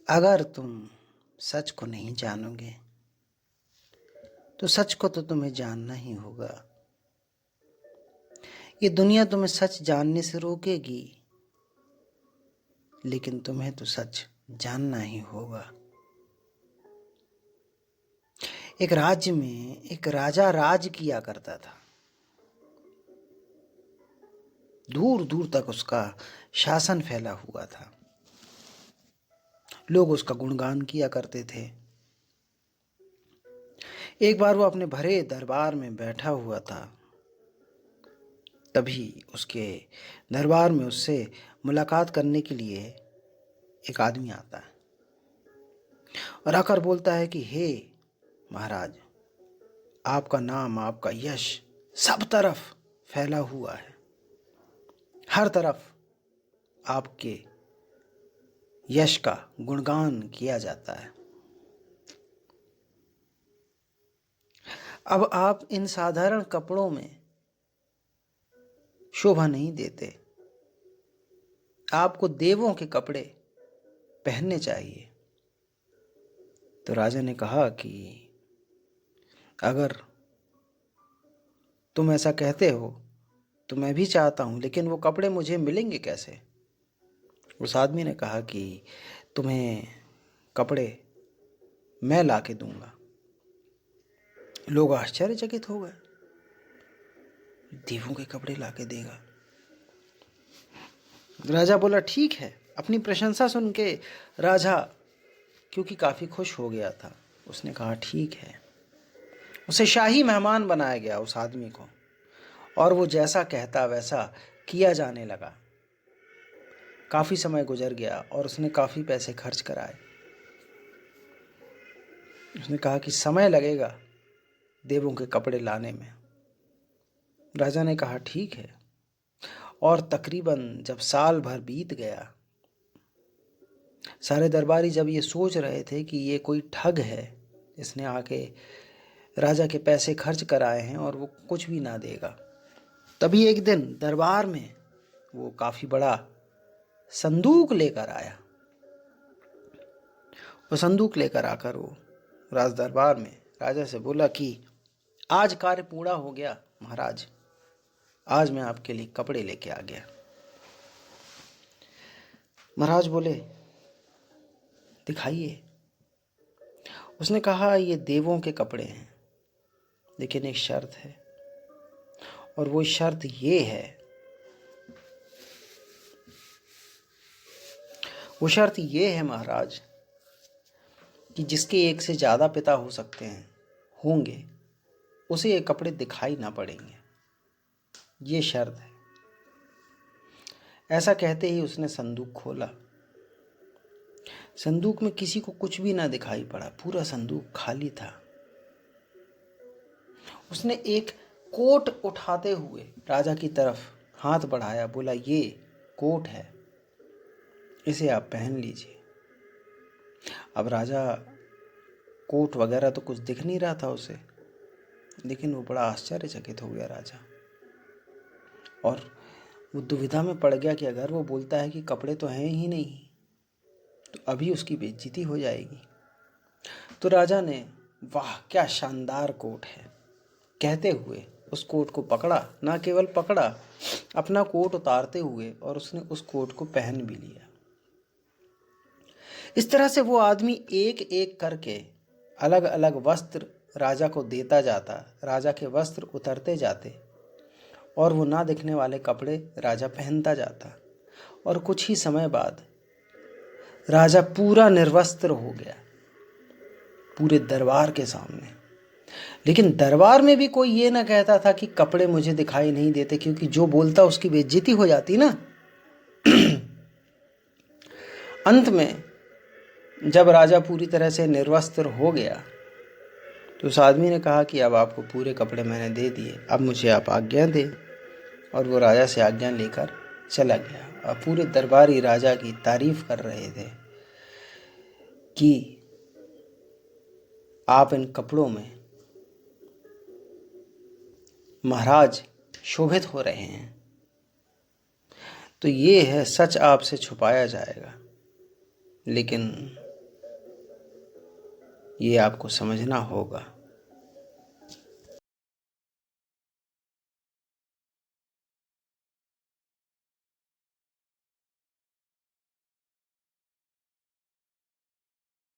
अगर तुम सच को नहीं जानोगे तो सच को तो तुम्हें जानना ही होगा। ये दुनिया तुम्हें सच जानने से रोकेगी, लेकिन तुम्हें तो सच जानना ही होगा। एक राज्य में एक राजा राज किया करता था। दूर दूर तक उसका शासन फैला हुआ था। लोग उसका गुणगान किया करते थे। एक बार वो अपने भरे दरबार में बैठा हुआ था। तभी उसके दरबार में उससे मुलाकात करने के लिए एक आदमी आता है और आकर बोलता है कि हे महाराज, आपका नाम, आपका यश सब तरफ फैला हुआ है। हर तरफ आपके यश का गुणगान किया जाता है। अब आप इन साधारण कपड़ों में शोभा नहीं देते। आपको देवों के कपड़े पहनने चाहिए। तो राजा ने कहा कि अगर तुम ऐसा कहते हो तो मैं भी चाहता हूं, लेकिन वो कपड़े मुझे मिलेंगे कैसे? उस आदमी ने कहा कि तुम्हें कपड़े मैं ला के दूंगा। लोग आश्चर्यचकित हो गए। देवों के कपड़े ला के देगा? राजा बोला ठीक है। अपनी प्रशंसा सुन के राजा, क्योंकि काफी खुश हो गया था, उसने कहा ठीक है। उसे शाही मेहमान बनाया गया, उस आदमी को, और वो जैसा कहता वैसा किया जाने लगा। काफी समय गुजर गया और उसने काफी पैसे खर्च कराए। उसने कहा कि समय लगेगा देवों के कपड़े लाने में। राजा ने कहा ठीक है। और तकरीबन जब साल भर बीत गया, सारे दरबारी जब ये सोच रहे थे कि ये कोई ठग है, इसने आके राजा के पैसे खर्च कराए हैं और वो कुछ भी ना देगा, तभी एक दिन दरबार में वो काफी बड़ा संदूक लेकर आया। वो संदूक लेकर आकर वो राज दरबार में राजा से बोला कि आज कार्य पूरा हो गया महाराज, आज मैं आपके लिए कपड़े लेके आ गया। महाराज बोले दिखाइए। उसने कहा ये देवों के कपड़े हैं, लेकिन एक शर्त है, और वो शर्त ये है, वो शर्त ये है महाराज कि जिसके एक से ज्यादा पिता हो सकते हैं, होंगे, उसे ये कपड़े दिखाई ना पड़ेंगे। ये शर्त है। ऐसा कहते ही उसने संदूक खोला। संदूक में किसी को कुछ भी ना दिखाई पड़ा। पूरा संदूक खाली था। उसने एक कोट उठाते हुए राजा की तरफ हाथ बढ़ाया, बोला ये कोट है, इसे आप पहन लीजिए। अब राजा, कोट वगैरह तो कुछ दिख नहीं रहा था उसे, लेकिन वो बड़ा आश्चर्यचकित हो गया राजा, और वो दुविधा में पड़ गया कि अगर वो बोलता है कि कपड़े तो हैं ही नहीं तो अभी उसकी बेइज्जती हो जाएगी। तो राजा ने वाह क्या शानदार कोट है कहते हुए उस कोट को पकड़ा। ना केवल पकड़ा, अपना कोट उतारते हुए और उसने उस कोट को पहन भी लिया। इस तरह से वो आदमी एक एक करके अलग अलग वस्त्र राजा को देता जाता। राजा के वस्त्र उतरते जाते और वो ना दिखने वाले कपड़े राजा पहनता जाता, और कुछ ही समय बाद राजा पूरा निर्वस्त्र हो गया पूरे दरबार के सामने। लेकिन दरबार में भी कोई ये ना कहता था कि कपड़े मुझे दिखाई नहीं देते, क्योंकि जो बोलता उसकी बेइज्जती हो जाती ना। अंत में जब राजा पूरी तरह से निर्वस्त्र हो गया तो उस आदमी ने कहा कि अब आपको पूरे कपड़े मैंने दे दिए, अब मुझे आप आज्ञा दें। और वो राजा से आज्ञा लेकर चला गया। और पूरे दरबारी राजा की तारीफ कर रहे थे कि आप इन कपड़ों में महाराज शोभित हो रहे हैं। तो ये है, सच आपसे छुपाया जाएगा, लेकिन ये आपको समझना होगा।